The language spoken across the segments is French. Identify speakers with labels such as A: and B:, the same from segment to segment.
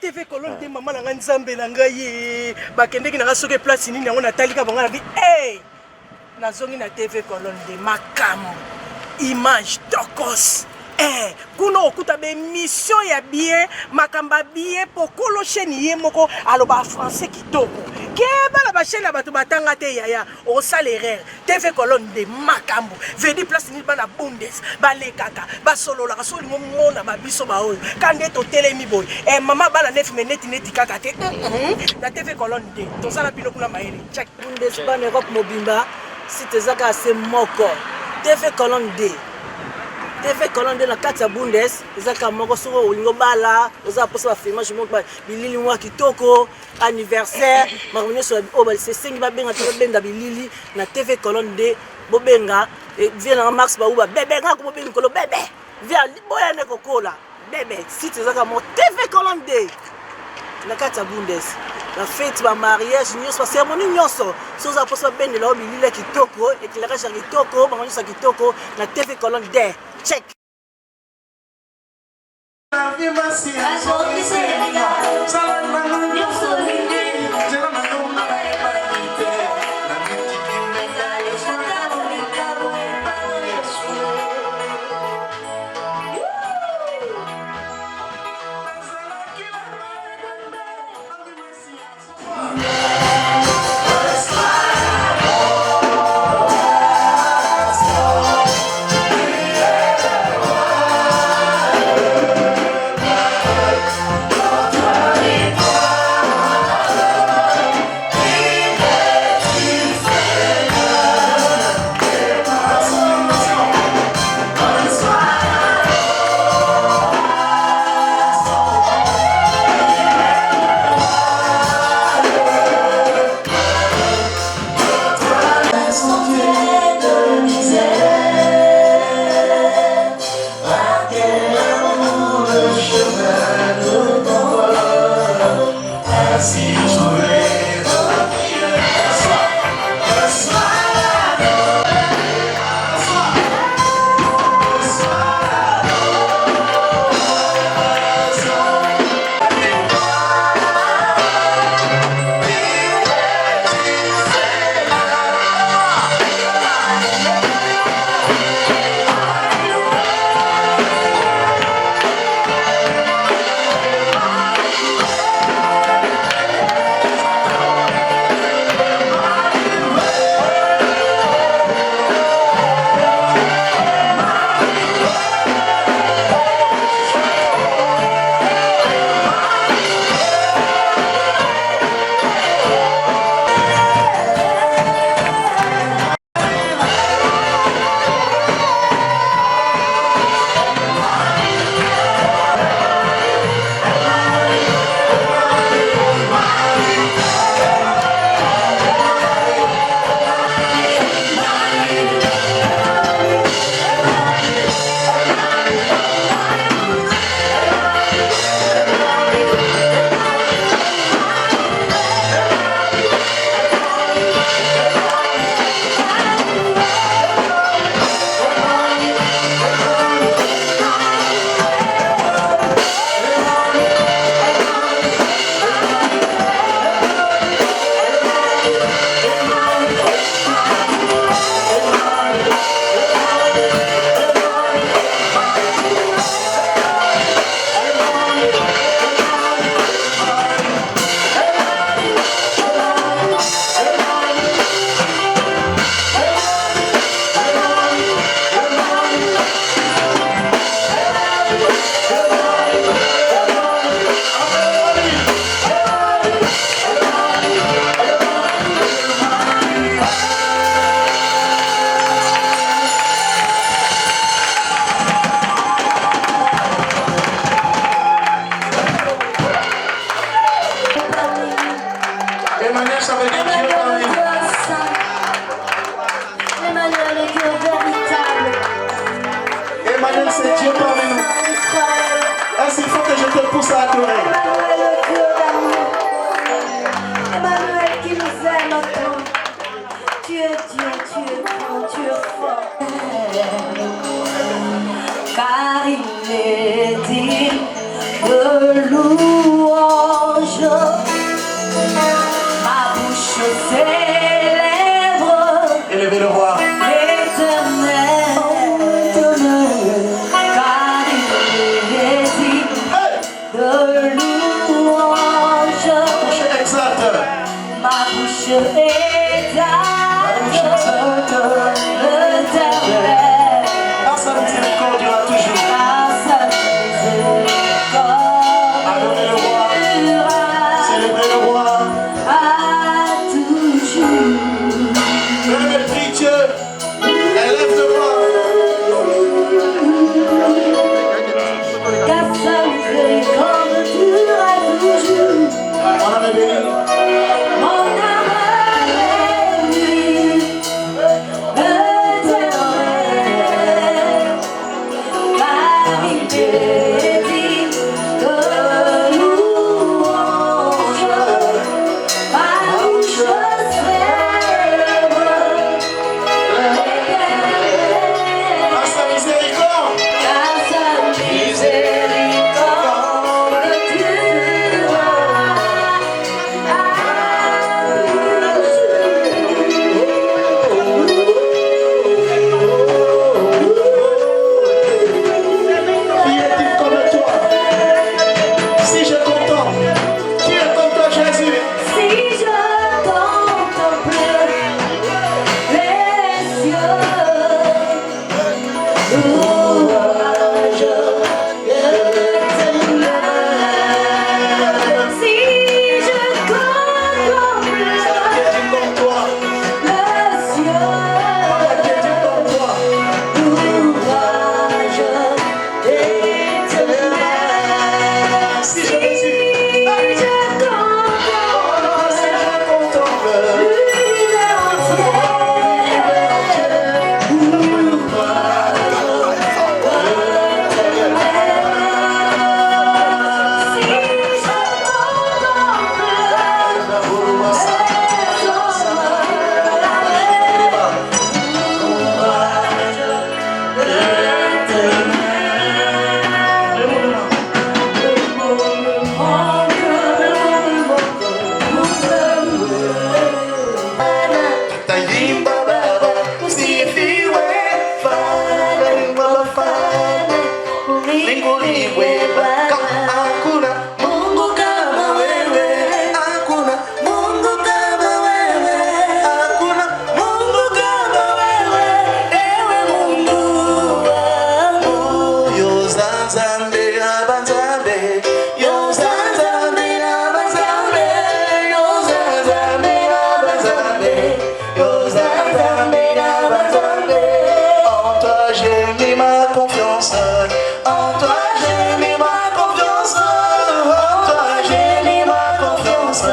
A: TV Colonne de maman nanga nzambe na ngai bakendeki nanga soki place nini yango natalika bango na bi nazongi na TV Colonne de makamo image tokos kuna okuta be mission ya bien makamba bien pokolo chaîne ye moko aloba français kitoko ke bana ba chaîne bato batanga te yaya o salaire TV Colonne de makambo vedi place ni bana bundes balekaka basolola ka soli mona ba biso ba oyo kande to telemi boy mama bana 9 minutes neti kaka te na TV Colonne de to sala pino kuna maele check bundes bana Europe mobimba site zaka se moko TV Colonne de TV Colonne de la kati ya bundes ezaka moko soko olingo bala oza posa ba filmage moko bilili mwa kitoko anniversaire makonyo so obal se sengi ba benga to benda bilili na TV Colonne de bobenga vient na max ba uba bebe nga ko bobenga kolo bebe via boya ne kokola bebe site ezaka mo TV Colonne de na kati ya bundes la fête ba mariage nyonso cérémonie nyonso soza posa bende la bilili kitoko éclairage kitoko makonyo sa kitoko na TV Colonne de check.
B: c'est Dieu parmi nous. Est-ce qu'il faut que je te pousse à adorer?
C: Emmanuel qui nous aime tant. Tu es Dieu, tu es grand, tu es fort. louange. Ma bouche célèbre.
B: Élevez le roi.
C: L'éternel, car il est digne de louange.
B: Exact.
C: Ma bouche exalte l'éternel,
B: Par sa miséricorde durera toujours.
C: car sa miséricorde
B: Adorez le roi.
C: durera
B: Célébrez le roi.
C: à toujours.
B: Bien-aimé, prie Dieu. Élève le roi.
C: Car sa miséricorde durera toujours.
B: On a réveillé.
C: Mon âme bénit l'éternel, car il est digne de louange. Ma bouche célèbre l'éternel,
B: Par sa miséricorde.
C: car sa miséricorde durera à
B: Qui est-il comme toi? Si je contemple, qui est comme toi, Jésus?
C: Si je contemple les cieux, l'ouvrage de tes mains. Si je contemple
B: Qui est-il comme toi?
C: les cieux,
B: Qui est-il comme toi?
C: l'ouvrage de tes mains.
B: Si
C: Si
B: je me suis.
C: je contemple
B: Si je contemple. Tayimba baba, usifiwe, Fana baba Fana, nikuliwe baba. Hakuna Mungu kama wewe, hakuna Mungu kama wewe, hakuna Mungu kama wewe, ewe Mungu wangu. Yozanzambe abanzambe, yozanzambe abanzambe, yozanzambe abanzambe, yozanzambe abanzambe. En toi j'ai mis ma confiance, en toi j'ai mis ma confiance, en toi j'ai mis ma confiance,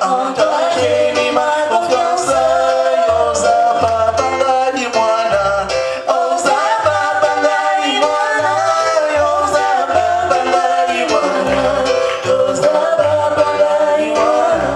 B: en toi j'ai mis ma confiance. Yoza papa ngai mwana, oza papa ngai mwana, yoza papa ngai mwana, yoza papa ngai mwana.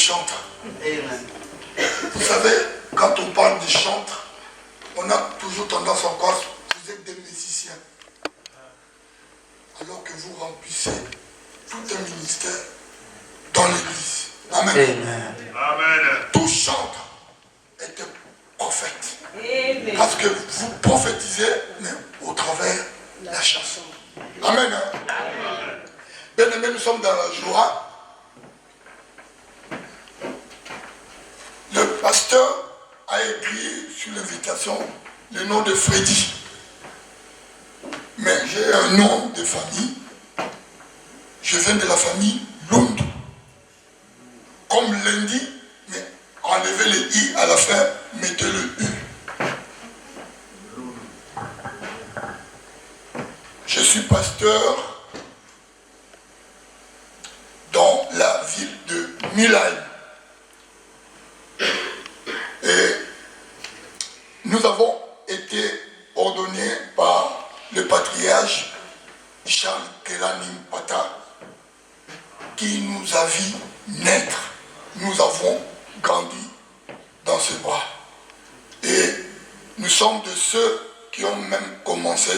B: chantres. Vous savez, quand on parle des chantres, on a toujours tendance encore, vous êtes des musiciens. Alors que vous remplissez tout un ministère dans l'église. Amen.
D: Amen.
B: Tout chantre est un prophète. Parce que vous prophétisez, mais au travers de la chanson. Amen. Bien aimé, nous sommes dans la joie. Le pasteur a écrit sur l'invitation le nom de Freddy. Mais j'ai un nom de famille. Je viens de la famille Lundu. Comme lundi, mais enlevez le i à la fin, mettez le u. Je suis pasteur dans la ville de Mülheim. Et nous avons été ordonnés par le patriarche Charles Kelanim Pata, qui nous a vu naître. Nous avons grandi dans ses bras. Et nous sommes de ceux qui ont même commencé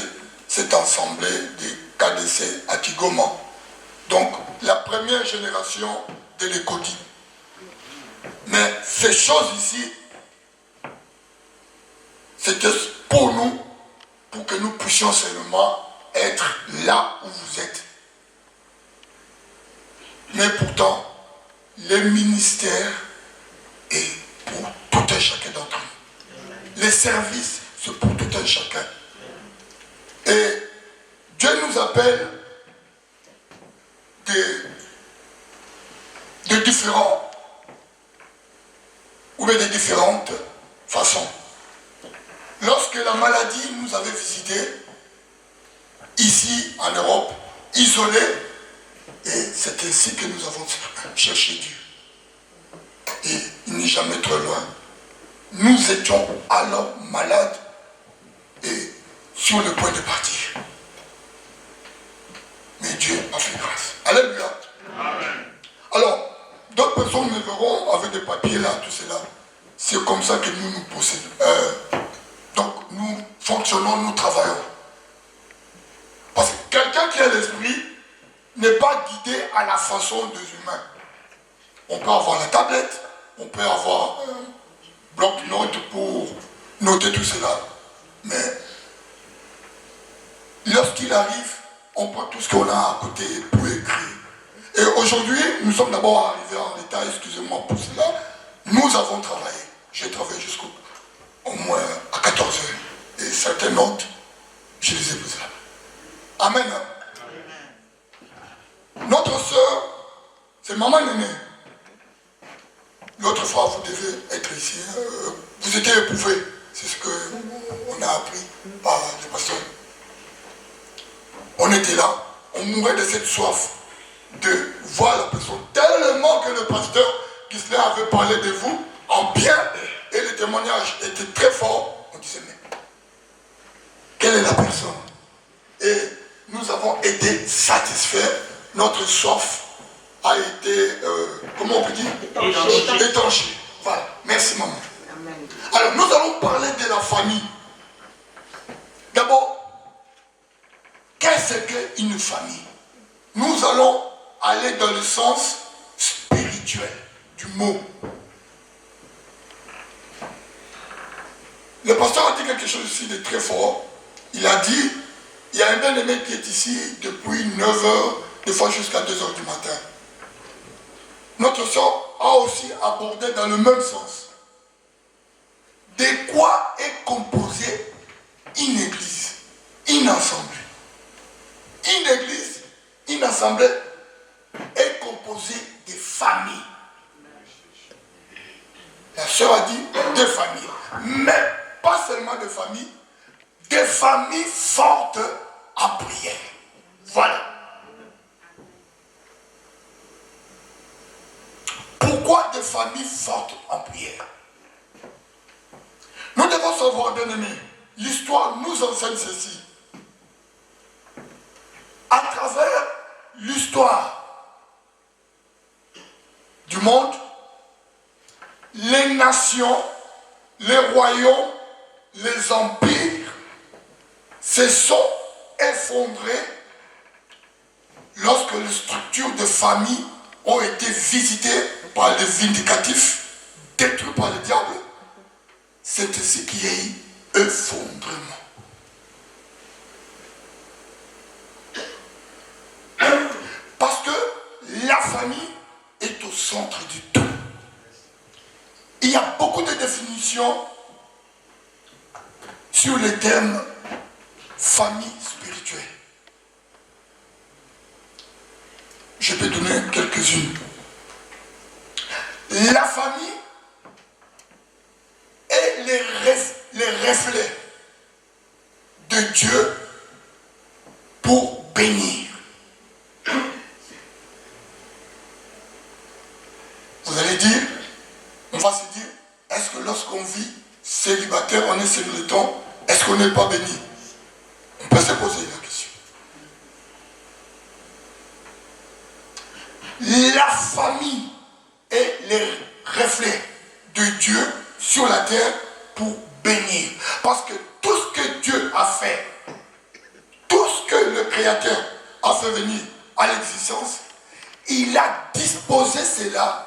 B: cette assemblée des KDC à Kigoma. Donc, la première génération de l'Écodie. Mais ces choses ici, c'était pour nous, pour que nous puissions seulement être là où vous êtes. Mais pourtant, le ministère est pour tout un chacun d'entre nous. Les services, c'est pour tout un chacun. Et Dieu nous appelle de différents, ou bien de différentes façons. Lorsque la maladie nous avait visités, ici en Europe, isolés, et c'est ainsi que nous avons cherché Dieu. Et il n'est jamais trop loin. Nous étions alors malades et sur le point de partir. Mais Dieu a fait grâce. Alléluia.
D: Amen.
B: Alors, d'autres personnes me verront avec des papiers là, tout cela. C'est comme ça que nous nous possédons. Donc, nous fonctionnons, nous travaillons. Parce que quelqu'un qui a l'esprit n'est pas guidé à la façon des humains. On peut avoir la tablette, on peut avoir un bloc-notes pour noter tout cela. Mais lorsqu'il arrive, on prend tout ce qu'on a à côté pour écrire. Et aujourd'hui, nous sommes d'abord arrivés en l'état, excusez-moi pour cela, nous avons travaillé. J'ai travaillé jusqu'au moins à 14 heures. Et certaines notes, je les ai posées là. Amen. Notre soeur, c'est maman Néné. L'autre fois, vous devez être ici. Vous étiez éprouvés. C'est ce qu'on a appris par le pasteur. On était là. On mourait de cette soif de voir la personne. Tellement que le pasteur Gisler avait parlé de vous en bien et le témoignage était très fort. On disait, mais quelle est la personne? Et nous avons été satisfaits. Notre soif a été, comment on peut dire? Étanché. Voilà. Merci maman. Amen. Alors nous allons parler de la famille. D'abord, qu'est-ce qu'une famille? Nous allons aller dans le sens spirituel du mot. Le pasteur a dit quelque chose ici de très fort. Il a dit, il y a un bien-aimé qui est ici depuis 9 h, des fois jusqu'à 2 h du matin. Notre soeur a aussi abordé dans le même sens. De quoi est composée une église, une assemblée? Une église, une assemblée est composée de familles. La sœur a dit des familles, mais pas seulement des familles fortes en prière. Voilà. Pourquoi des familles fortes en prière? Nous devons savoir, bien aimés, l'histoire nous enseigne ceci. À travers l'histoire du monde, les nations, les royaumes, les empires se sont effondrés lorsque les structures de famille ont été visitées par les vindicatifs, détruits par le diable. C'est ce qui y a eu effondrement. Parce que la famille est au centre du tout. Il y a beaucoup de définitions sur le terme famille spirituelle. Je peux donner quelques-unes. La famille est les reflets de Dieu pour bénir. Vous allez dire, on va se dire, est-ce que lorsqu'on vit célibataire, on est sur le temps, est-ce qu'on n'est pas béni? On peut se poser la question. La famille est le reflet de Dieu sur la terre pour bénir. Parce que tout ce que Dieu a fait, tout ce que le Créateur a fait venir à l'existence, il a disposé cela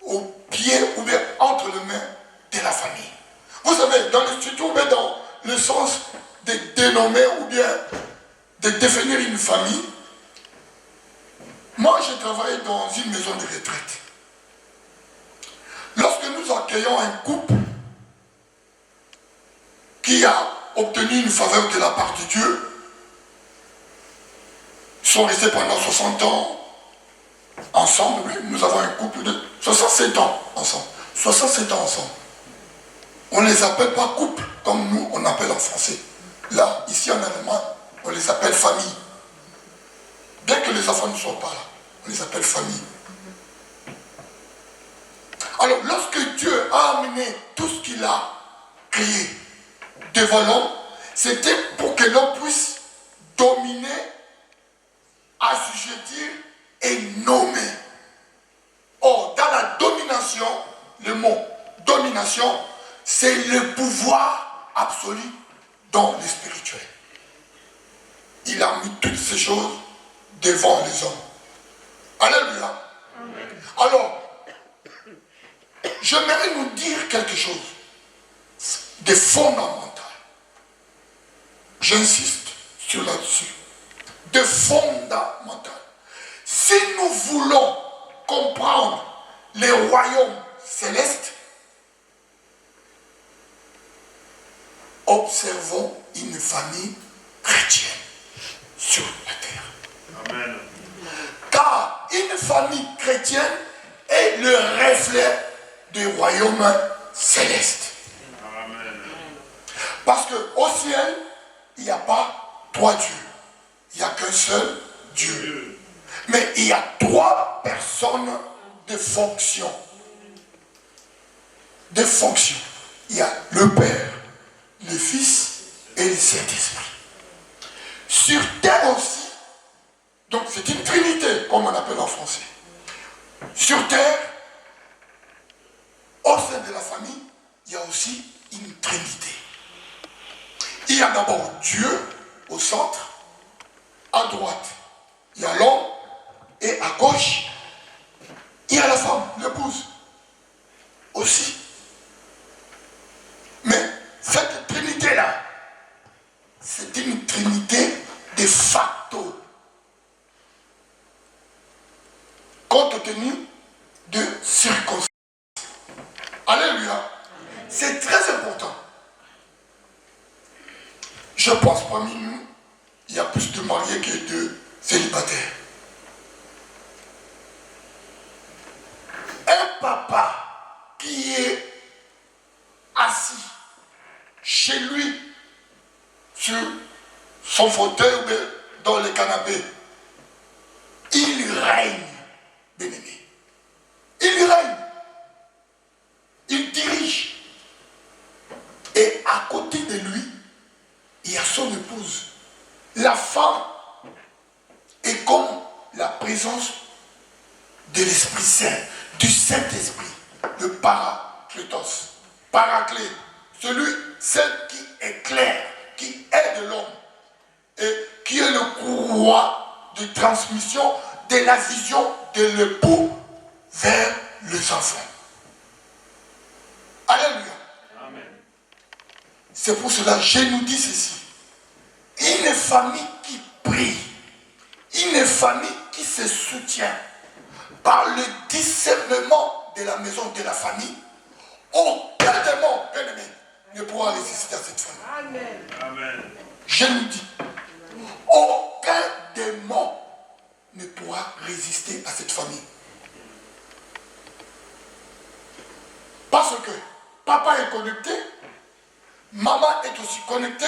B: au pied ou bien entre les mains de la famille. Vous savez, dans le studio, mais dans le sens de dénommer ou bien de définir une famille, moi je travaille dans une maison de retraite. Lorsque nous accueillons un couple qui a obtenu une faveur de la part de Dieu, ils sont restés pendant 60 ans ensemble, oui, nous avons un couple de 67 ans ensemble. 67 ans ensemble. On ne les appelle pas couple, comme nous on appelle en français. Là, ici en Allemagne, on les appelle famille. Bien que les enfants ne soient pas là, on les appelle famille. Alors, lorsque Dieu a amené tout ce qu'il a créé devant l'homme, c'était pour que l'homme puisse dominer, assujettir et nommer. Or, dans la domination, le mot domination, c'est le pouvoir absolu dans le spirituel. Il a mis toutes ces choses devant les hommes. Alléluia. Alors, j'aimerais nous dire quelque chose de fondamental. J'insiste sur là-dessus. De fondamental. Si nous voulons comprendre les royaumes célestes, observons une famille chrétienne sur la terre. Amen. Car une famille chrétienne est le reflet du royaume céleste. Amen. Parce qu'au ciel, il n'y a pas trois dieux. Il n'y a qu'un seul Dieu. Mais il y a trois personnes de fonction. De fonction. Il y a le Père, le Fils et le Saint-Esprit. Sur terre aussi, donc c'est une trinité, comme on appelle en français. Sur terre, au sein de la famille, il y a aussi une trinité. Il y a d'abord Dieu au centre, à droite, il y a l'homme, et à gauche, il y a la femme, l'épouse, aussi. Mais cette trinité-là, c'est une trinité de facto, compte tenu de circonstances. Alléluia. C'est très important. Je pense parmi nous, il y a plus de mariés que de célibataires. Un papa qui est assis chez lui sur son fauteuil ou dans le canapé, il règne, bien-aimé. Il règne. Il dirige. Et à côté de lui, il y a son épouse. La femme est comme la présence de l'Esprit Saint, du Saint-Esprit, le Paraclet. Parakletos. Paraclet. Celle qui éclaire, qui aide l'homme et qui est le courroie de transmission de la vision de l'époux vers les enfants. Alléluia. Amen. C'est pour cela que je nous dis ceci. Une famille qui prie, une famille qui se soutient par le discernement de la maison de la famille, aucun démon, bien-aimé, ne pourra résister à cette famille. Amen. Amen. Je nous dis, aucun démon ne pourra résister à cette famille. Parce que papa est connecté, maman est aussi connectée,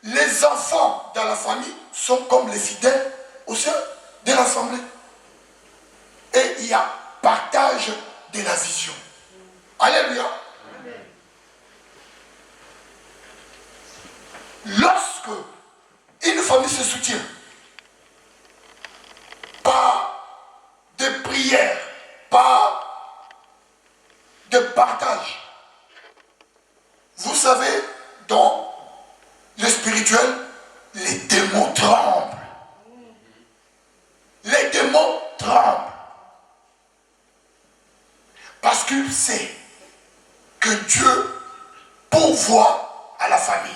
B: les enfants dans la famille sont comme les fidèles au sein de l'assemblée. Et il y a partage de la vision. Alléluia. Lorsque une famille se soutient par des prières, par de partage, vous savez, dans le spirituel, les démons tremblent. Les démons tremblent. Parce qu'il sait que Dieu pourvoit à la famille.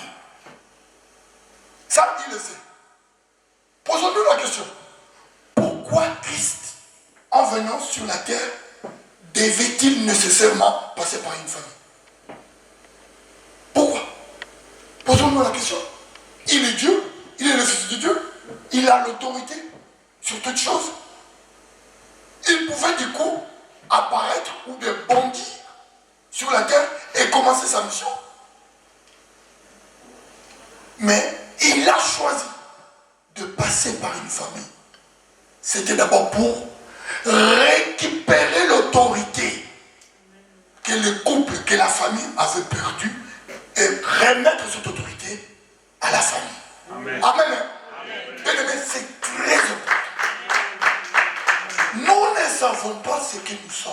B: Ça, il le sait. Posons-nous la question. Pourquoi Christ, en venant sur la terre, devait-il nécessairement passer par une famille? Pourquoi? Posons-nous la question. Il est Dieu, il est le Fils de Dieu, il a l'autorité sur toutes choses. Il pouvait du coup apparaître ou de bondir sur la terre et commencer sa mission. Mais il a choisi de passer par une famille. C'était d'abord pour récupérer l'autorité que le couple, que la famille avait perdue et remettre cette autorité à la famille. Amen. Amen. Bien-aimé, c'est très important. Nous ne savons pas ce que nous sommes.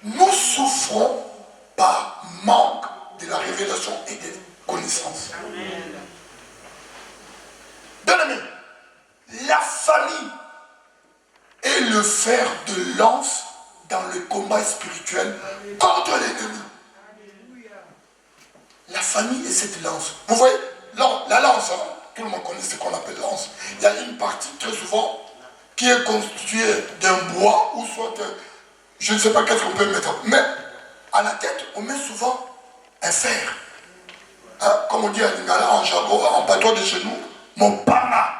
B: Nous souffrons par manque de la révélation et de connaissance. Bien-aimé, la famille est le fer de lance dans le combat spirituel contre l'ennemi. La famille est cette lance. Vous voyez, la lance, hein, tout le monde connaît ce qu'on appelle lance. Il y a une partie très souvent qui est constituée d'un bois ou soit, je ne sais pas qu'est-ce qu'on peut mettre. Mais à la tête, on met souvent un fer. Hein, comme on dit en lingala, en jargon, en patois de chez nous, mon pana.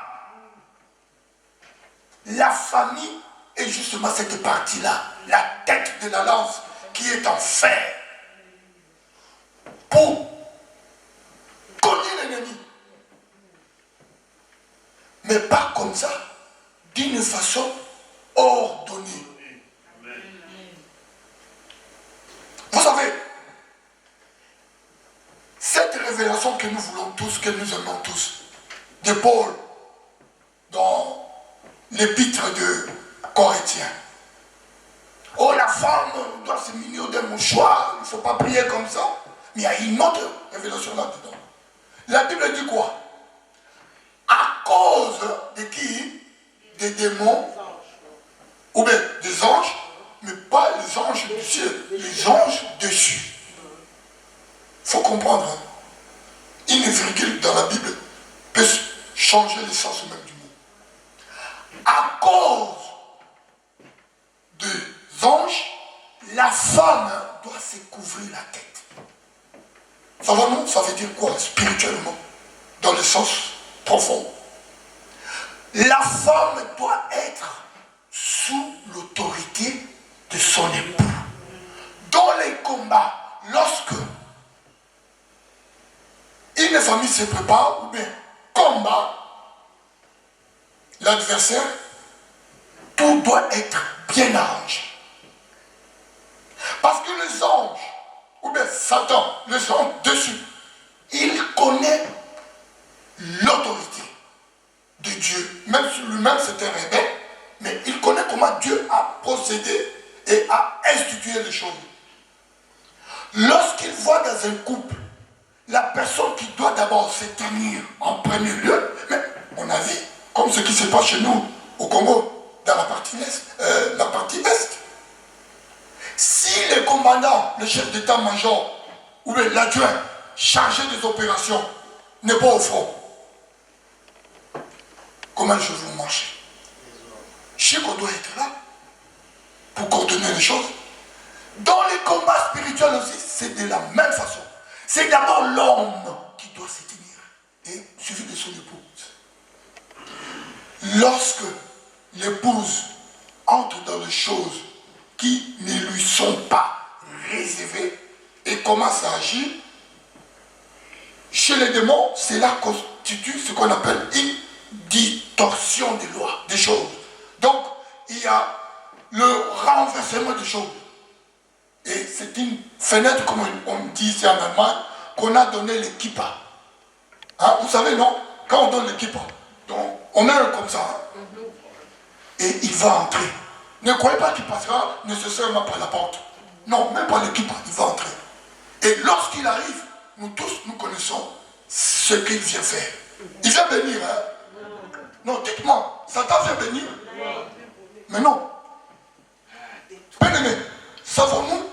B: La famille est justement cette partie-là, la tête de la lance qui est en fer. Pour cogner l'ennemi. Mais pas comme ça, d'une façon ordonnée. Vous savez, cette révélation que nous voulons tous, que nous aimons tous, de Paul, dans l'épître de Corinthiens. Oh, la femme doit se munir d'un mouchoir, il ne faut pas prier comme ça. Mais il y a une autre révélation là-dedans. La Bible dit quoi? À cause de qui? Des démons, ou bien des anges, mais pas les anges du ciel, les anges dessus. Il faut comprendre. Hein? Une virgule dans la Bible peut changer le sens même du mot. À cause des anges, la femme doit se couvrir la tête. Savons-nous, ça veut dire quoi spirituellement, dans le sens profond? La femme doit être sous l'autorité de son époux. Dans les combats, lorsque une famille se prépare, ou bien combat l'adversaire, tout doit être bien arrangé. Parce que les anges, ou bien Satan, les anges dessus, il connaît l'autorité de Dieu. Même si lui-même c'était un rebelle, mais il connaît comment Dieu a procédé et a institué les choses. Lorsqu'il voit dans un couple la personne qui doit d'abord se tenir en premier lieu, mais on a vu comme ce qui se passe chez nous au Congo, dans la partie est. Si le commandant, le chef d'état-major ou l'adjoint chargé des opérations n'est pas au front, comment je vous marcher? Chico doit être là pour coordonner les choses. Dans les combats spirituels aussi, c'est de la même façon. C'est d'abord l'homme qui doit se tenir et suivi de son épouse. Lorsque l'épouse entre dans des choses qui ne lui sont pas réservées et commence à agir, chez les démons, cela constitue ce qu'on appelle une distorsion des lois, des choses. Donc, il y a le renversement des choses. Et c'est une fenêtre, comme on dit ici en Allemagne, qu'on a donné l'équipa. Hein, vous savez, non? Quand on donne l'équipa, donc on met un comme ça. Hein, et il va entrer. Ne croyez pas qu'il passera nécessairement par la porte. Non, même par l'équipa, il va entrer. Et lorsqu'il arrive, nous tous, nous connaissons ce qu'il vient faire. Il vient bénir. Hein? Non, dites-moi, Satan vient bénir. Mais non. Bien-aimés, savons-nous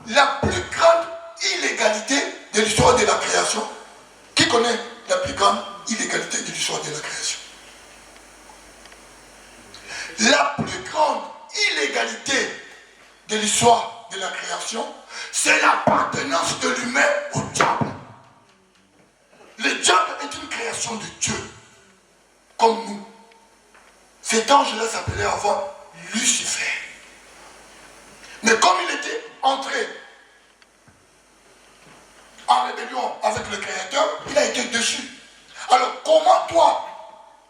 B: la plus grande illégalité de l'histoire de la création? Qui connaît la plus grande illégalité de l'histoire de la création? La plus grande illégalité de l'histoire de la création, c'est l'appartenance de l'humain au diable. Le diable est une création de Dieu, comme nous. Cet ange-là s'appelait avant Lucifer. Mais comme il était entré en rébellion avec le Créateur, il a été déchu. Alors comment toi,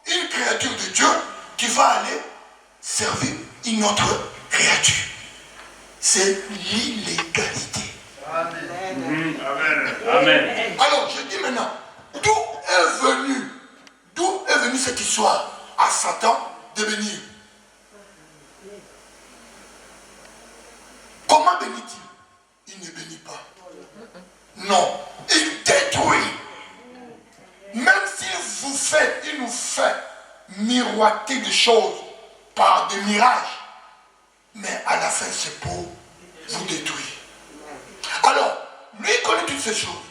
B: une créature de Dieu, tu vas aller servir une autre créature? C'est l'illégalité.
D: Amen. Amen.
B: Alors je dis maintenant, d'où est venue cette histoire à Satan de venir? Comment bénit-il? Il ne bénit pas. Non, il détruit. Même s'il nous fait miroiter des choses par des mirages, mais à la fin c'est pour vous détruire. Alors, lui connaît toutes ces choses.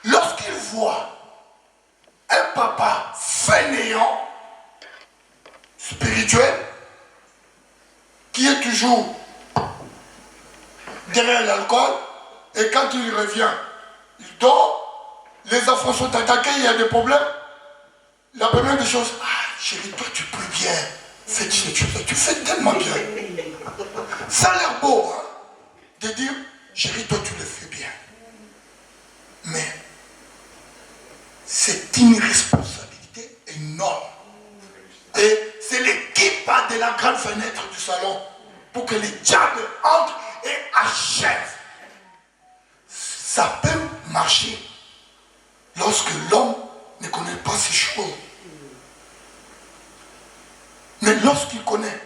B: Lorsqu'il voit un papa fainéant, spirituel, qui est toujours derrière l'alcool, et quand il revient, il dort, les enfants sont attaqués, il y a des problèmes. La première des choses, chérie, toi tu peux bien, fais ces choses, tu fais tellement bien. Ça a l'air beau, hein, de dire, chérie, toi tu le fais bien. Mais c'est une responsabilité énorme. Et c'est l'équipe de la grande fenêtre du salon pour que les diables entrent et achèvent. Ça peut marcher lorsque l'homme ne connaît pas ces choses. Mais lorsqu'il connaît,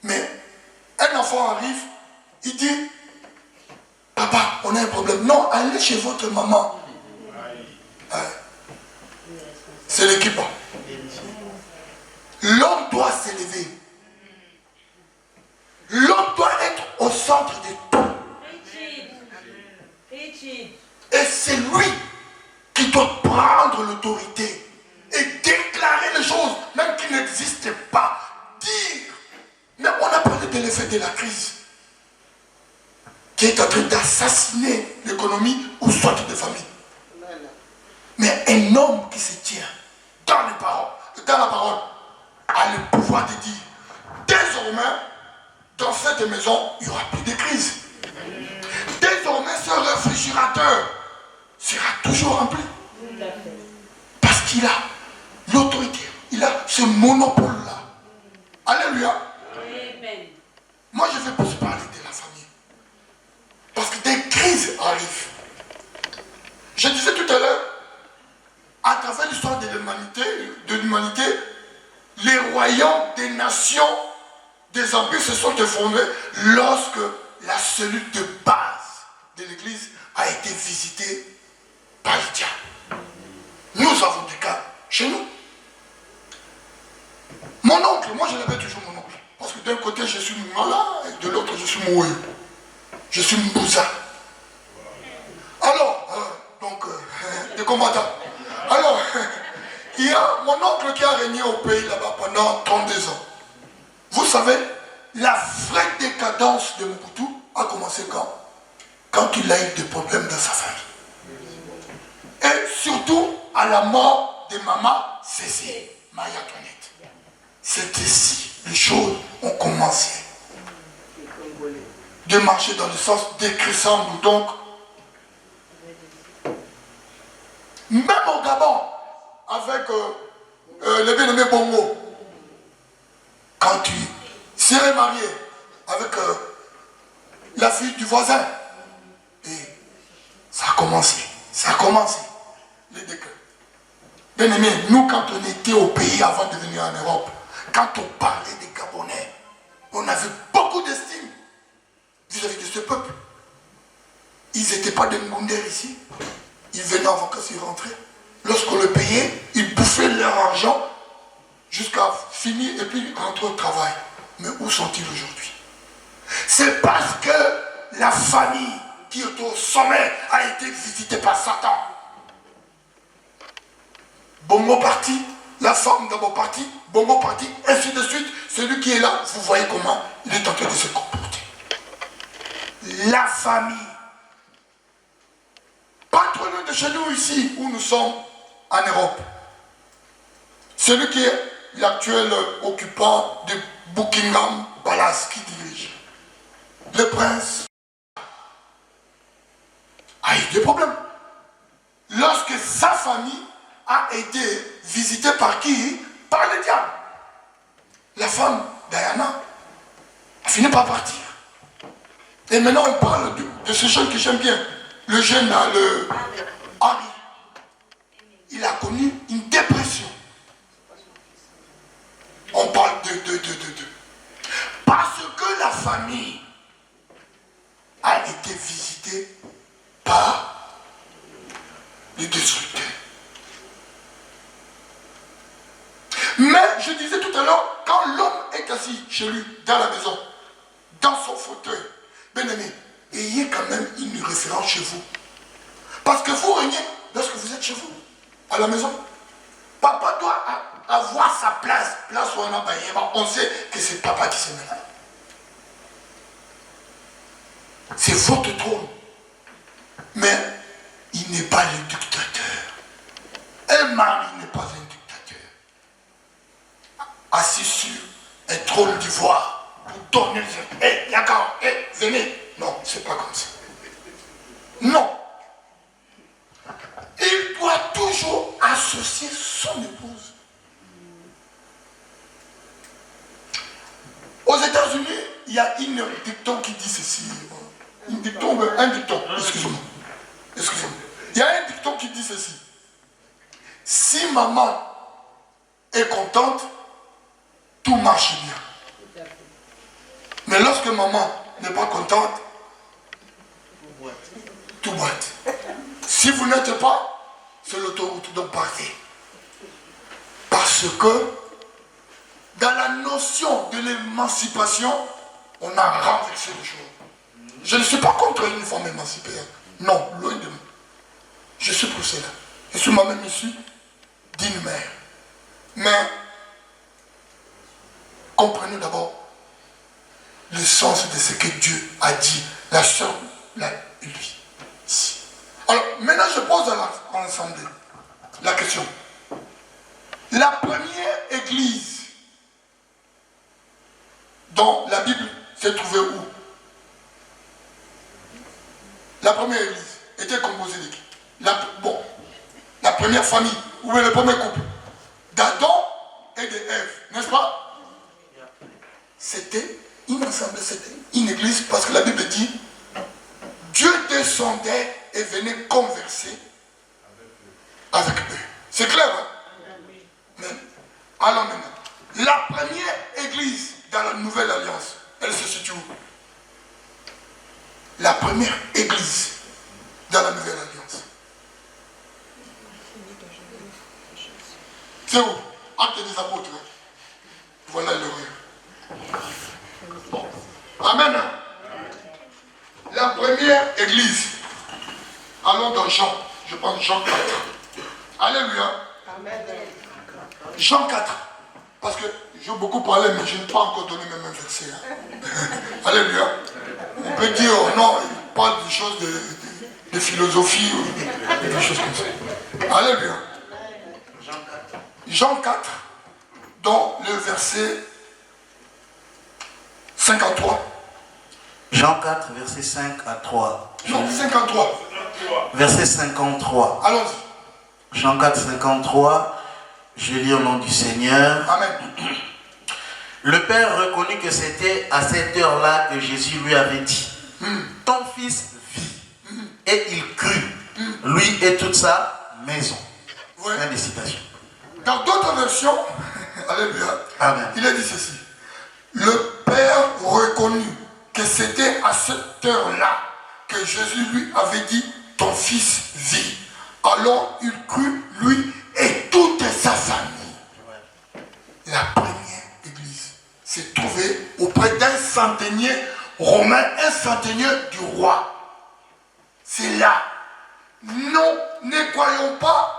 B: mais un enfant arrive, il dit, papa, on a un problème. Non, allez chez votre maman. C'est l'équipe. L'homme doit s'élever. L'homme doit être au centre de tout. Et c'est lui qui doit prendre l'autorité et déclarer les choses, même qui n'existent pas. Dire. Mais on a parlé de l'effet de la crise qui est en train d'assassiner l'économie ou soit des familles. Mais un homme qui se tient dans la parole a le pouvoir de dire, désormais, dans cette maison, il n'y aura plus de crise. Désormais, ce réfrigérateur sera toujours rempli. Parce qu'il a l'autorité, il a ce monopole-là. Alléluia. Moi, je vais plus parler de la famille. Parce que des crises arrivent. Je disais tout à l'heure, à travers l'histoire de l'humanité, les royaumes des nations, des empires se sont effondrés lorsque la cellule de base de l'Église visités par le diable. Nous avons des cas chez nous. Mon oncle, moi je l'appelle toujours mon oncle. Parce que d'un côté je suis Mala et de l'autre je suis Moué. Je suis Mbouza. Alors, des combattants. Alors, il y a mon oncle qui a régné au pays là-bas pendant 32 ans. Vous savez, la vraie décadence de Mobutu a commencé quand il a eu des problèmes dans sa famille. Et surtout à la mort de maman Cécile, Maya Toinette. C'est ici les choses ont commencé de marcher dans le sens décroissant. Donc, même au Gabon, avec le bien-aimé Bongo, quand tu serais marié avec la fille du voisin, et ça a commencé, les déclins. Bien-aimé, nous quand on était au pays avant de venir en Europe, quand on parlait des Gabonais, on avait beaucoup d'estime vis-à-vis de ce peuple. Ils n'étaient pas des Ngounder ici. Ils venaient en vacances, ils rentraient. Lorsqu'on le payait, ils bouffaient leur argent jusqu'à finir et puis rentrer au travail. Mais où sont-ils aujourd'hui? C'est parce que la famille qui est au sommet a été visitée par Satan. Bongo parti, la femme d'abord partie, Bongo parti, ainsi de suite. Celui qui est là, vous voyez comment il est en train de se comporter. La famille. Pas trop loin de chez nous ici, où nous sommes en Europe. Celui qui est l'actuel occupant de Buckingham Palace, qui dirige. Le prince a eu des problèmes. Lorsque sa famille a été visitée par qui? Par le diable. La femme, Diana, a fini par partir. Et maintenant on parle de ce jeune que j'aime bien. Le jeune, le Harry. Il a connu une dépression. On parle de. Parce que la famille a été visitée par les destructeurs. Mais je disais tout à l'heure, quand l'homme est assis chez lui, dans la maison, dans son fauteuil, bien aimé, ayez quand même une référence chez vous. Parce que vous régnez lorsque vous êtes chez vous, à la maison. Papa doit avoir sa place. Place où on sait que c'est papa qui se met là. C'est votre trône. Mais il n'est pas le dictateur. Un mari n'est pas un dictateur. Assis sur un trône d'ivoire pour donner les... Hé, d'accord, hé, venez. Non, c'est pas comme ça. Non. Il doit toujours associer son épouse. Aux États-Unis, il y a une dicton qui dit ceci. Un dicton, excusez-moi. Il y a un dicton qui dit ceci. Si maman est contente, tout marche bien. Mais lorsque maman n'est pas contente, tout boite. Si vous n'êtes pas, c'est l'autoroute, donc partez. Parce que dans la notion de l'émancipation, on a renversé les choses. Je ne suis pas contre une femme émancipée. Non, loin de moi. Je suis pour cela. Je suis moi-même issu d'une mère. Mais comprenez d'abord le sens de ce que Dieu a dit, la sœur, là, lui. Ici. Alors, maintenant je pose à l'Assemblée la question. La première église dont la Bible s'est trouvée où? La première église était composée de qui? La première famille, où est le premier couple? D'Adam et de Ève, n'est-ce pas? C'était une assemblée, c'était une église, parce que la Bible dit Dieu descendait et venait converser avec eux. C'est clair, hein? Mais, allons maintenant. La première église dans la nouvelle alliance, elle se situe où? La première église dans la nouvelle alliance. C'est où? Acte des apôtres. Voilà l'horreur. Bon. Amen. La première église. Allons dans Jean. Je pense Jean 4. Alléluia. Jean 4. Parce que j'ai beaucoup parlé, mais je n'ai pas encore donné même un verset. Alléluia. On peut dire, oh non, il parle des choses de philosophie ou des choses comme ça. Alléluia. Jean 4, dans le verset 53.
E: Jean 4, verset 5 à 3.
B: Non, 53.
E: Verset 53.
B: Allons-y.
E: Jean 4, 53. Je lis au nom du Seigneur.
B: Amen.
E: Le Père reconnut que c'était à cette heure-là que Jésus lui avait dit, ton fils vit. Et il crut, lui et toute sa maison.
B: Ouais.
E: Fin de citation.
B: Dans d'autres versions, alléluia,
E: Amen.
B: Il a dit ceci. Le Père reconnut que c'était à cette heure-là que Jésus lui avait dit, ton fils vit. Alors il crut, lui et toute sa famille. La première église s'est trouvée auprès d'un centenier romain, un centenier du roi. C'est là. Nous ne croyons pas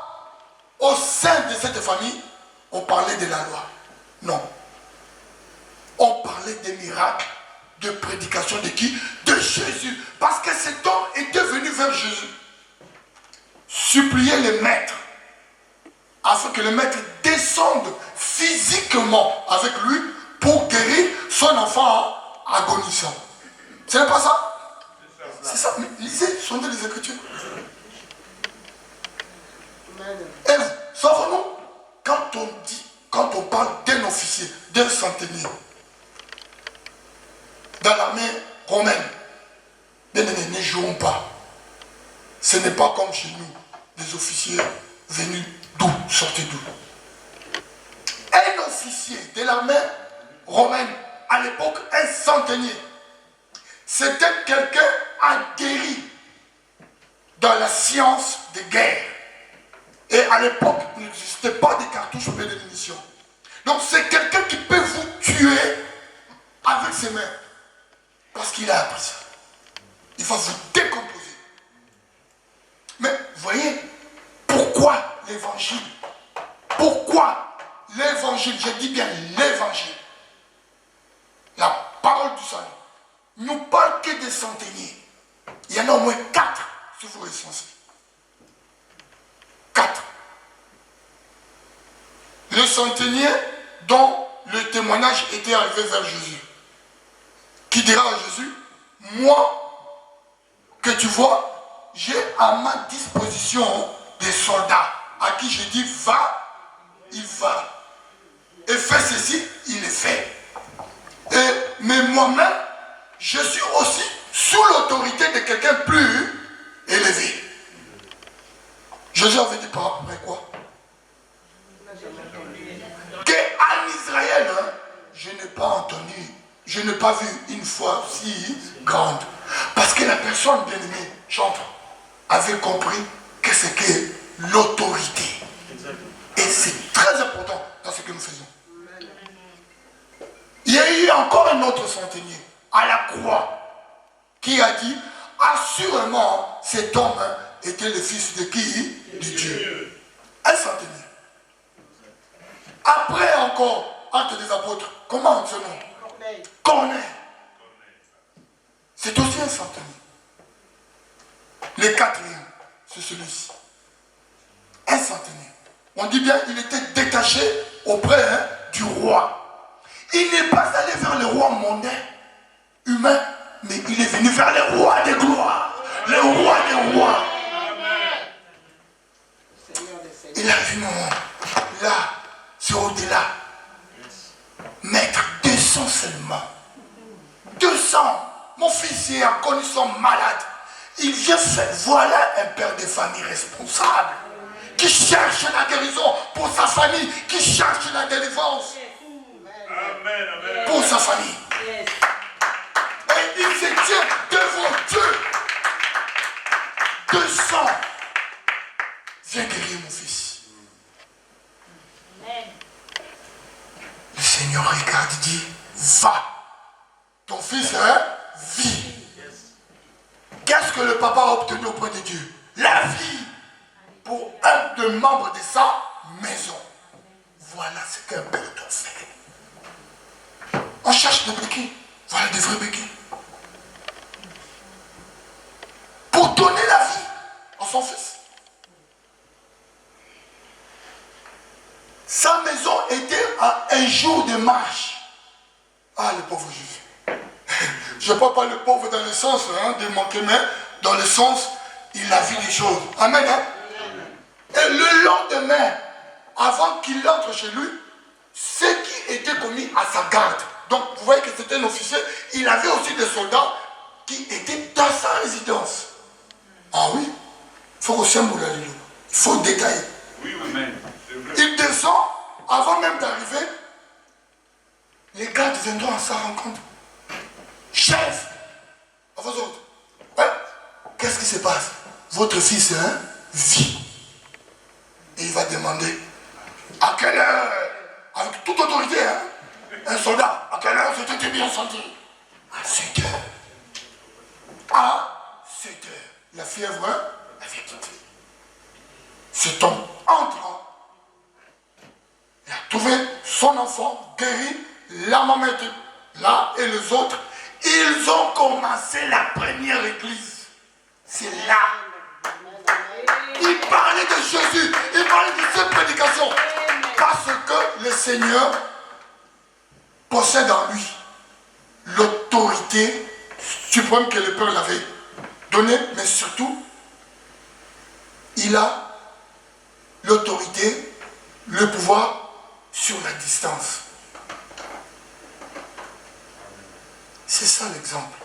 B: au sein de cette famille, on parlait de la loi. Non. On parlait des miracles, de prédication de qui? De Jésus. Parce que cet homme était venu vers Jésus. Supplier le maître. Afin que le maître descende physiquement avec lui pour guérir son enfant agonisant. Ce n'est pas ça? C'est ça. Mais lisez, sondez les Écritures. Et savons-nous, quand on parle d'un officier, d'un centenier, dans l'armée romaine, ne jouons pas. Ce n'est pas comme chez nous, des officiers venus d'où? Sortis d'où? Un officier de l'armée romaine, à l'époque, un centenier, c'était quelqu'un aguerri dans la science de guerre. Et à l'époque, il n'existait pas de cartouches ou de munitions. Donc c'est quelqu'un qui peut vous tuer avec ses mains. Parce qu'il a appris ça. Il va vous décomposer. Mais voyez, pourquoi l'évangile? Pourquoi l'évangile? Je dis bien l'évangile. La parole du salut nous parle que des centeniers. Il y en a au moins 4 si vous recensez. 4. Le centenier dont le témoignage était arrivé vers Jésus. Qui dira à Jésus, moi, que tu vois, j'ai à ma disposition des soldats à qui je dis va, il va. Et fais ceci, il le fait. Mais moi-même, je suis aussi sous l'autorité de quelqu'un plus élevé. Jésus avait dit par après quoi? Qu'en Israël, je n'ai pas entendu, je n'ai pas vu une foi si grande. Parce que la personne bien-aimée, chantre, avait compris que c'est que l'autorité. Et c'est très important dans ce que nous faisons. Il y a eu encore un autre centenier à la croix qui a dit, assurément, cet homme était le fils de qui? De Dieu. Un centenier. Après encore, Acte des apôtres, comment ce nom? Corneille. C'est aussi un centenier. Le quatrième, c'est celui-ci. Un centenier. On dit bien, il était détaché auprès du roi. Il n'est pas allé vers le roi mondain, humain, mais il est venu vers le roi des gloires, le roi des rois. Il a vu, non, là, c'est au-delà. Maître, 200 seulement. 200. Mon fils est en condition malade. Il vient faire, voilà un père de famille responsable, qui cherche la guérison pour sa famille, qui cherche la délivrance.
D: Amen, amen.
B: Pour sa famille. Et il se tient devant Dieu. de sang. Viens guérir mon fils. Le Seigneur regarde et dit, va. Ton fils vit. Qu'est-ce que le papa a obtenu auprès de Dieu? La vie pour un des membres de sa maison. Voilà ce qu'un père doit faire. On cherche des béquilles. Voilà des vrais béquilles. Pour donner la vie à son fils. Sa maison était à un jour de marche. Ah, le pauvre Jésus. Je ne parle pas le pauvre dans le sens de manquer, mais dans le sens, il a vu des choses. Amen. Et le lendemain, avant qu'il entre chez lui, ce qui était commis à sa garde. Donc, vous voyez que c'était un officier. Il avait aussi des soldats qui étaient dans sa résidence. Ah oui, il faut aussi un boulot. Il faut détailler.
D: Oui, amen.
B: Il descend, avant même d'arriver, les gardes viendront à sa rencontre. Chef, à vos autres. Ouais. Qu'est-ce qui se passe? Votre fils vit. Et il va demander, à quelle heure, avec toute autorité, un soldat, à quelle heure c'était bien senti? À 7 heures. À 7 heures. La fièvre avait quitté. Cet homme entre. Il a trouvé son enfant guéri, la maman était là et les autres. Ils ont commencé la première église. C'est là. Il parlait de Jésus, il parlait de cette prédication. Parce que le Seigneur possède en lui l'autorité suprême que le Père l'avait donnée, mais surtout, il a l'autorité, le pouvoir sur la distance. C'est ça l'exemple.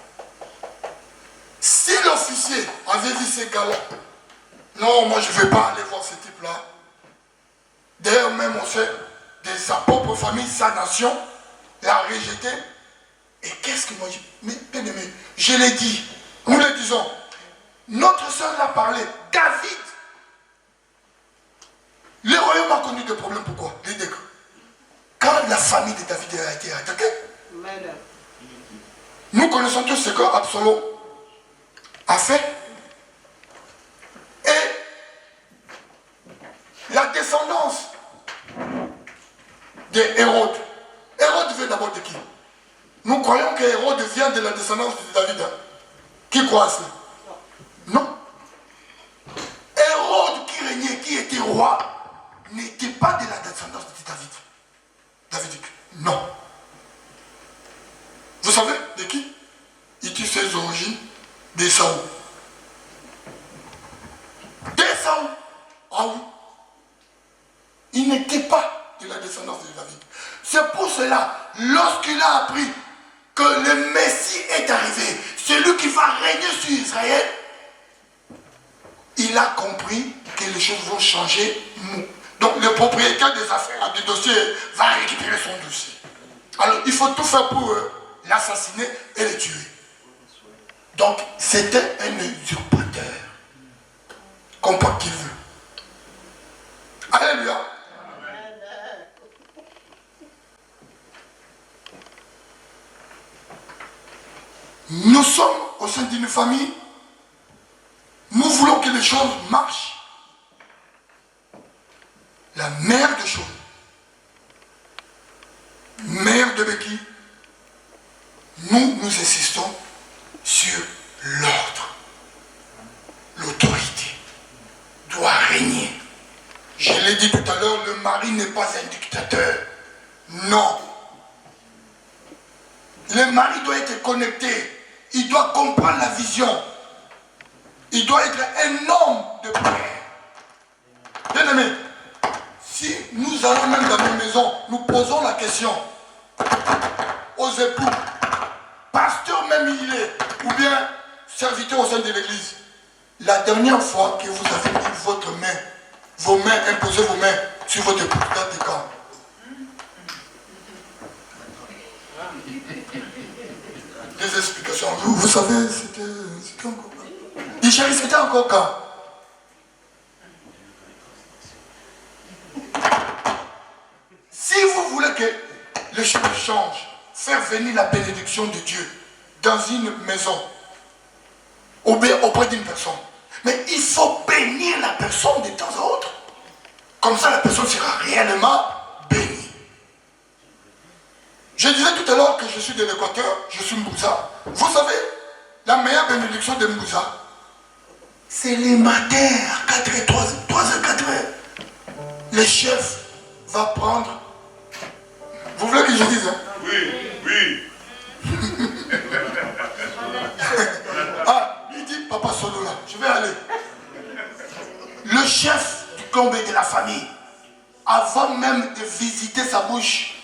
B: Si l'officier avait vu ces gars-là, non, moi je ne vais pas aller voir ce type-là. D'ailleurs, même on sait, de sa propre famille, sa nation, l'a rejeté. Et qu'est-ce que moi je... Mais bien aimé, je l'ai dit, nous le disons, notre soeur l'a parlé, David. Le royaume a connu des problèmes, pourquoi? Quand la famille de David a été attaquée, nous connaissons tous ce qu'Absalom a fait. Et la descendance de Hérode. Hérode vient d'abord de qui? Nous croyons que Hérode vient de la descendance de David. Qui croit à cela? Non. Hérode qui régnait, qui était roi, n'était pas de la descendance de David. David, non. Vous savez de qui? Il dit ses origines d'Ésaü. D'Ésaü. Ah oui. Il n'était pas de la descendance de David. C'est pour cela, lorsqu'il a appris que le Messie est arrivé, celui qui va régner sur Israël, il a compris que les choses vont changer. Donc le propriétaire des affaires, du dossier, va récupérer son dossier. Alors il faut tout faire pour l'assassiner et le tuer. Donc c'était un usurpateur. Comprends qu'il veut. Alléluia. Nous sommes au sein d'une famille. Nous voulons que les choses marchent. La mère des choses, mère de Becky, nous insistons sur l'ordre. L'autorité doit régner. Je l'ai dit tout à l'heure, le mari n'est pas un dictateur. Non. Le mari doit être connecté. Il doit comprendre la vision. Il doit être un homme de paix. Bien aimé, si nous allons même dans nos maisons, nous posons la question aux époux, pasteur même il est, ou bien serviteur au sein de l'église, la dernière fois que vous avez mis votre main, vos mains, imposez vos mains sur votre époux, date de quand? Des explications. Vous savez, c'était encore. Il chéri, c'était encore quand? Si vous voulez que les choses changent, faire venir la bénédiction de Dieu dans une maison, ou bien auprès d'une personne, mais il faut bénir la personne de temps à autre. Comme ça, la personne sera réellement bénie. Je disais tout à l'heure que je suis de l'Équateur, je suis Mbouza. Vous savez, la meilleure bénédiction de Mbouza, c'est les matins à 4h, 3h, 4h. Le chef va prendre. Vous voulez que je dise, hein?
D: Oui, oui.
B: Ah, il dit, papa Solo là, je vais aller. Le chef du combat de la famille, avant même de visiter sa bouche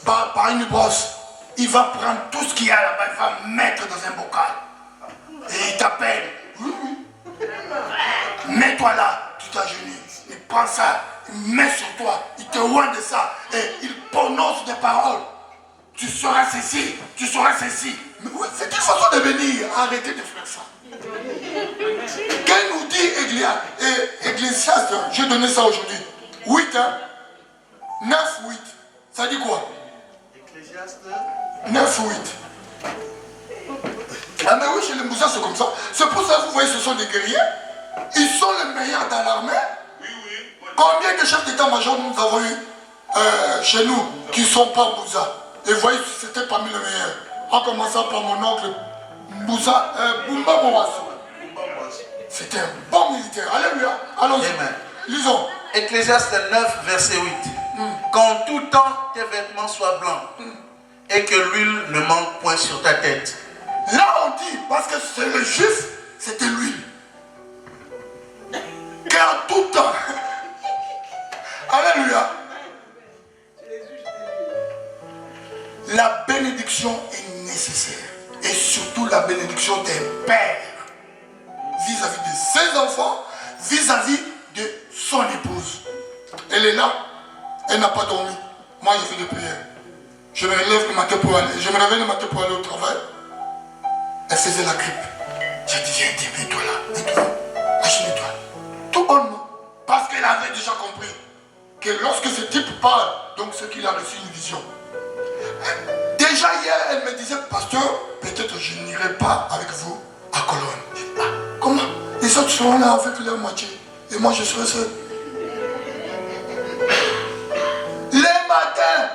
B: par une brosse, il va prendre tout ce qu'il y a là-bas, il va mettre dans un bocal. Et il t'appelle. Oui, oui. Mets-toi là, tu t'agenouilles. Il prend ça, il met sur toi, il te oint de ça, et il prononce des paroles. Tu seras ceci, tu seras ceci. Mais oui, c'est une façon de venir. Arrêtez de faire ça. Quel nous dit Ecclésiaste, j'ai donné ça aujourd'hui. 8, hein? 9, 8. Ça dit quoi?
E: Ecclésiaste
B: 9, 8. Ah mais oui, chez les Moussa, c'est comme ça. C'est pour ça que vous voyez, ce sont des guerriers. Ils sont les meilleurs dans l'armée.
D: Oui, oui.
B: Combien de chefs d'état-major nous avons eu chez nous qui ne sont pas Moussa? Et vous voyez, c'était parmi les meilleurs. En commençant par mon oncle Moussa, Bumba Mourassou. C'était un bon militaire. Alléluia. Allons-y.
E: Amen.
B: Lisons.
E: Ecclésiaste 9, verset 8. Qu'en tout temps tes vêtements soient blancs et que l'huile ne manque point sur ta tête.
B: Là on dit, parce que c'est le juif, c'était l'huile. Car tout temps. Alléluia. La bénédiction est nécessaire. Et surtout la bénédiction des pères. Vis-à-vis de ses enfants, vis-à-vis de son épouse. Elle est là, elle n'a pas dormi. Moi je fais des prières. Je me réveille le matin pour aller au travail. Elle faisait la grippe. J'ai dit, viens, mets-toi là, mets-toi, achète-toi. Tout bonnement. Parce qu'elle avait déjà compris que lorsque ce type parle, donc c'est qu'il a reçu une vision. Déjà hier, elle me disait, pasteur, peut-être je n'irai pas avec vous à Cologne. Je dis, ah, comment? Les autres seront là avec leur moitié. Et moi je serai seul. Les matins,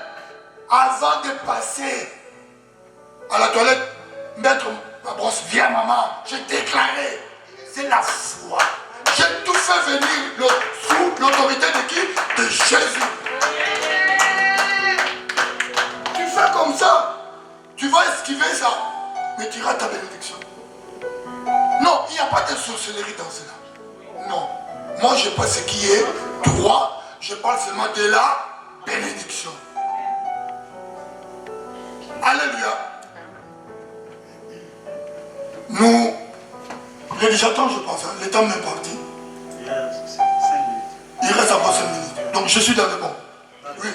B: avant de passer à la toilette, mettre ma brosse, viens maman, j'ai déclaré, c'est la foi. J'ai tout fait venir sous l'autorité de qui? De Jésus. Tu fais comme ça, tu vas esquiver ça, mais tu rates ta bénédiction. Non, il n'y a pas de sorcellerie dans cela. Non. Moi, je parle ce qui est droit, je parle seulement de la bénédiction. Alléluia. Nous, il est déjà temps, je pense, hein. Le temps m'est parti. Il reste encore 5 minutes. Donc, je suis dans le bon. Oui.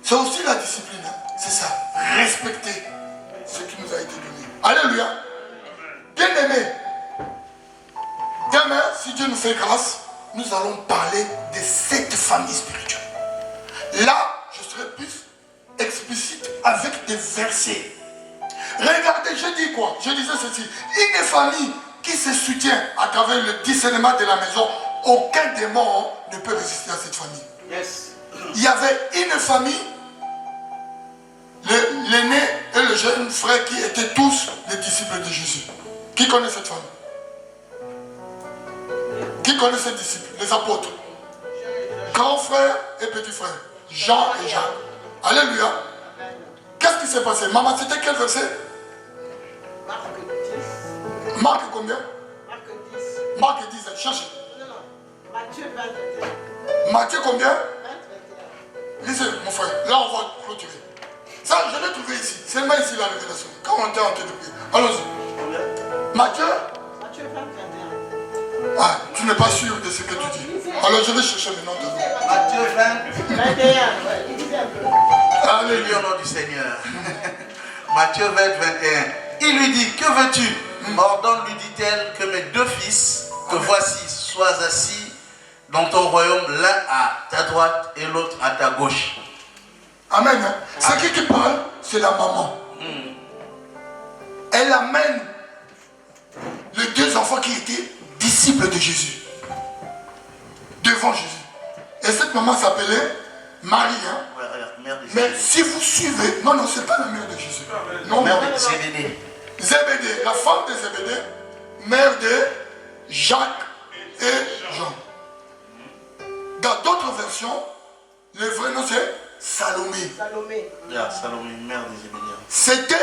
B: C'est aussi la discipline. Hein. C'est ça. Respecter ce qui nous a été donné. Alléluia. Bien-aimés, demain, si Dieu nous fait grâce, nous allons parler de cette famille spirituelle. Là, je serai plus explicite avec des versets. Regardez, je dis quoi? Je disais ceci. Une famille qui se soutient à travers le discernement de la maison, aucun démon ne peut résister à cette famille.
E: Yes.
B: Il y avait une famille, l'aîné et le jeune frère qui étaient tous les disciples de Jésus. Qui connaît cette famille? Qui connaît ces disciples? Les apôtres. Grand frère et petit frère. Jean et Jacques. Alléluia. Qu'est-ce qui s'est passé? Maman, c'était quel verset?
F: Marc 10.
B: Marc combien?
F: Marc 10.
B: Marc 10, cherchez.
F: Non, non. Matthieu 20, 21.
B: Matthieu combien?
F: 20, 21.
B: Lisez, mon frère. Là, on va clôturer. Ça, je l'ai trouvé ici. C'est seulement ici la révélation. Quand on était en train de prier. Allons-y. Matthieu?
F: Matthieu 20, 21.
B: Ah, tu n'es pas sûr de ce que tu dis. Alors, je vais chercher maintenant.
E: Matthieu 20.
F: 21, ouais. Il disait un peu.
E: Alléluia au nom du Seigneur. Matthieu 20, 21. Il lui dit, que veux-tu? ordonne, lui dit-elle, que mes 2 fils, que voici, sois assis dans ton royaume, l'un à ta droite et l'autre à ta gauche.
B: Amen. C'est qui parle? C'est la maman. Elle amène les 2 enfants qui étaient disciples de Jésus devant Jésus. Et cette maman s'appelait Marie.
E: Mère de
B: Mais si vous suivez, non, c'est pas la mère de Jésus. Non,
E: mère de Zébédée.
B: Zébédée, la femme de Zébédée, mère de Jacques et Jean. Dans d'autres versions, le vrai nom c'est Salomé.
F: Salomé.
E: Salomé, mère de Zébédée.
B: C'était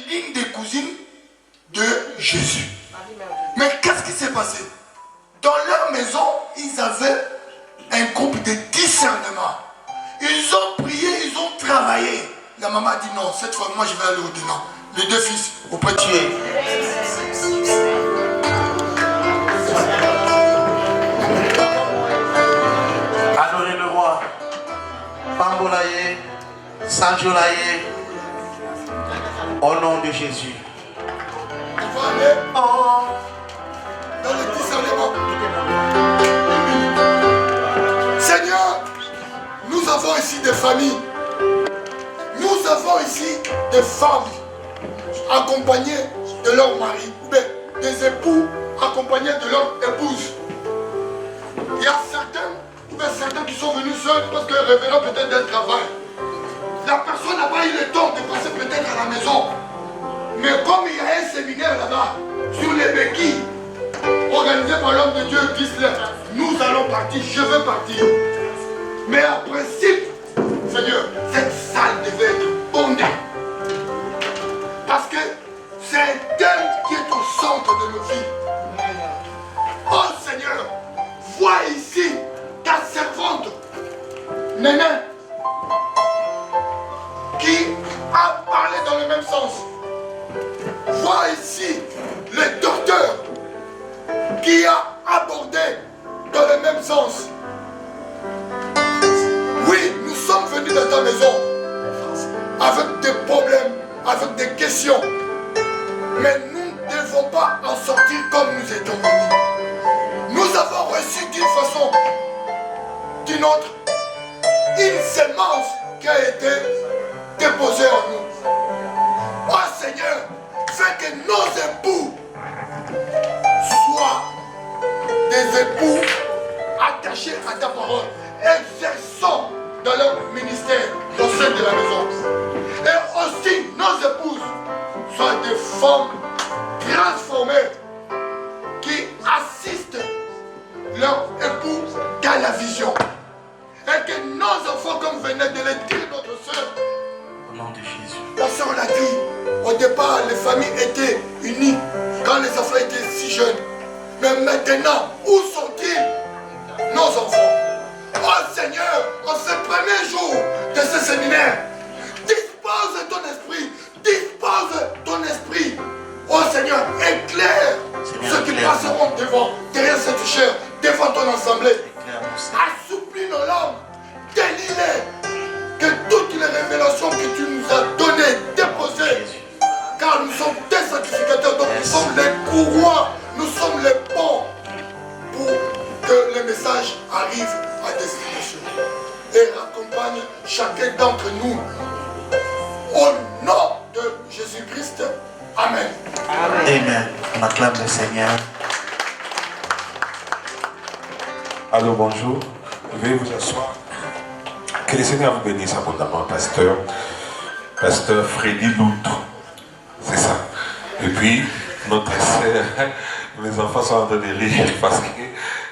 B: l'une des cousines de Jésus. Mais qu'est-ce qui s'est passé? Dans leur maison, ils avaient un groupe de discernement. Ils ont prié, ils ont travaillé. La maman a dit non, cette fois moi je vais aller au-delà. Les 2 fils auprès de Dieu.
E: Adorez le roi. Pambolaye, Sanjolaye, au nom de Jésus.
B: On va aller dans le discernement. Seigneur, nous avons ici des familles. Nous avons ici des femmes accompagnées de leur mari, ou bien des époux accompagnés de leur épouse. Il y a certains qui sont venus seuls parce qu'ils revenaient peut-être d'un travail. La personne n'a pas eu le temps de passer peut-être à la maison. Mais comme il y a un séminaire là-bas sur les béquilles organisé par l'homme de Dieu, Gisler, nous allons partir, je veux partir. Mais en principe, Seigneur, cette salle devait être bondée. Parce que c'est un thème qui est au centre de nos vies. Oh Seigneur, vois ici ta servante, Néné, qui a parlé dans le même sens. Vois ici le docteur qui a abordé dans le même sens. Oui, nous sommes venus dans ta maison avec des problèmes, avec des questions. Mais nous ne devons pas en sortir comme nous étions venus. Nous avons reçu d'une façon, d'une autre, une sémence qui a été déposée en nous. Oh Seigneur, fais que nos époux soient des époux attachés à ta parole, exerçant dans leur ministère au sein de la maison. Et aussi nos épouses soient des femmes transformées qui assistent leur époux dans la vision. Et que nos enfants, comme venait de le dire notre soeur,
E: Au nom de Jésus.
B: la soeur l'a dit, au départ les familles étaient unies quand les enfants étaient si jeunes. Mais maintenant, où sont-ils, nos enfants? Oh Seigneur, en ce premier jour de ce séminaire, dispose ton esprit, oh Seigneur, éclaire ceux qui passeront devant, derrière cette chair, devant ton assemblée. Assouplis nos langues, délie-les, que toutes les révélations que tu nous as données, déposées, car nous sommes des sacrificateurs, donc nous sommes les courroies, nous sommes les ponts pour que le message arrive à destination et accompagne chacun d'entre nous. Au nom de Jésus-Christ, Amen.
E: Amen. On acclame le Seigneur.
G: Allô, bonjour. Veuillez vous asseoir. Que le Seigneur vous bénisse abondamment, pasteur. Pasteur Freddy Loutre. C'est ça. Et puis, notre sœur, mes enfants sont en train de rire parce que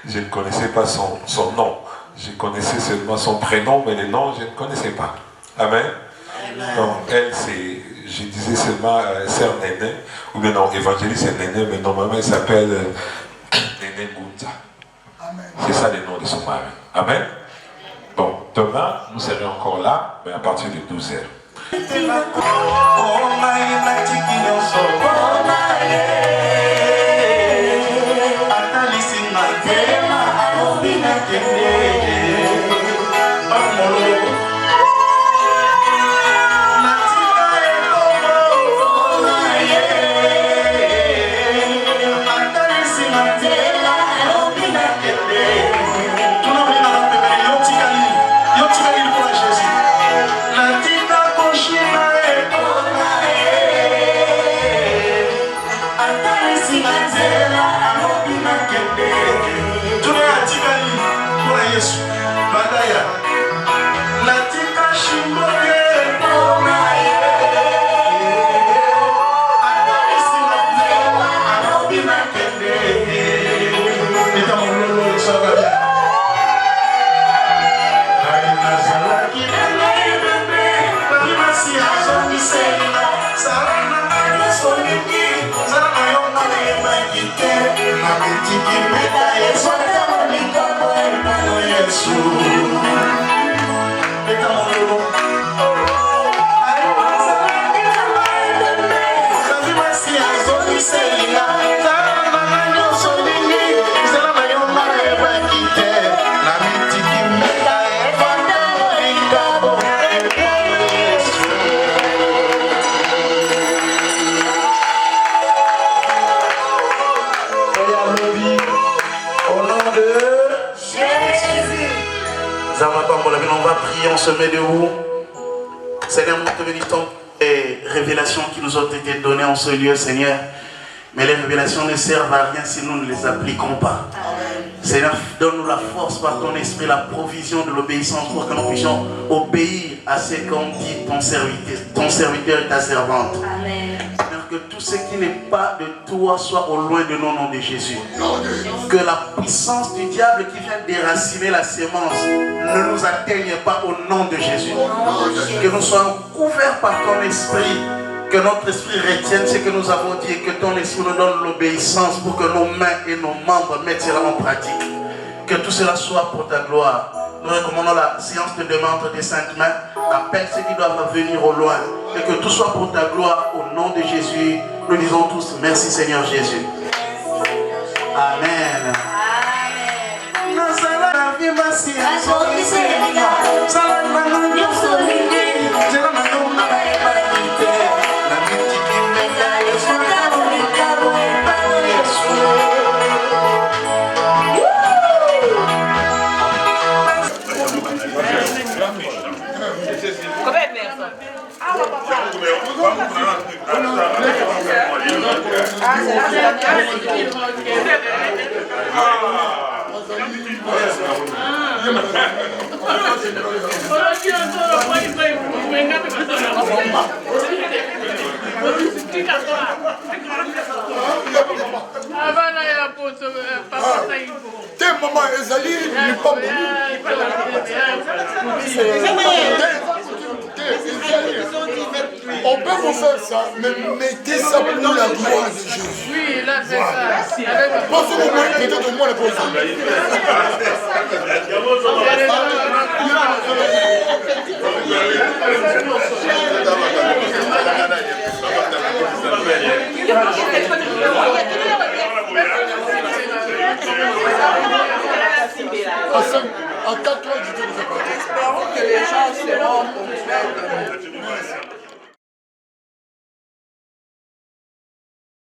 G: je ne connaissais pas son nom. Je connaissais seulement son prénom, mais le nom, je ne connaissais pas. Amen. Donc, elle, c'est, je disais seulement sœur Néné, ou bien non, évangéliste Néné, mais normalement, elle s'appelle Néné Gounza. C'est ça le nom de son mari. Amen. Bon, demain, nous serons encore là, mais à partir de 12h.
E: mitikimeka eswata molikabo epano Yesu. Beta mololo. On va prier, on se met debout. Seigneur, nous te bénissons les révélations qui nous ont été données en ce lieu, Seigneur. Mais les révélations ne servent à rien si nous ne les appliquons pas. Amen. Seigneur, donne-nous la force par ton esprit, la provision de l'obéissance pour que nous puissions obéir à ce qu'ont dit ton serviteur et ta servante. Amen. Seigneur, que tout ce qui n'est pas de toi soit au loin de nous, au nom de Jésus. Que la puissance du diable qui vient déraciner la sémence ne nous atteigne pas au nom de Jésus. Que nous soyons couverts par ton esprit. Que notre esprit retienne ce que nous avons dit et que ton esprit nous donne l'obéissance pour que nos mains et nos membres mettent cela en pratique. Que tout cela soit pour ta gloire. Nous recommandons la séance de demain entre tes saintes mains. Appelle ceux qui doivent venir au loin. Et que tout soit pour ta gloire au nom de Jésus. Nous disons tous merci Seigneur Jésus. Amen.
B: On peut vous faire ça, mais mettez ça pour la gloire de Jésus.
H: Oui, là c'est ça.
B: Pensez au moins, peut-être au moins la pause. À 4 heures, je te dis.
A: Espérons que les gens seront ponctuels.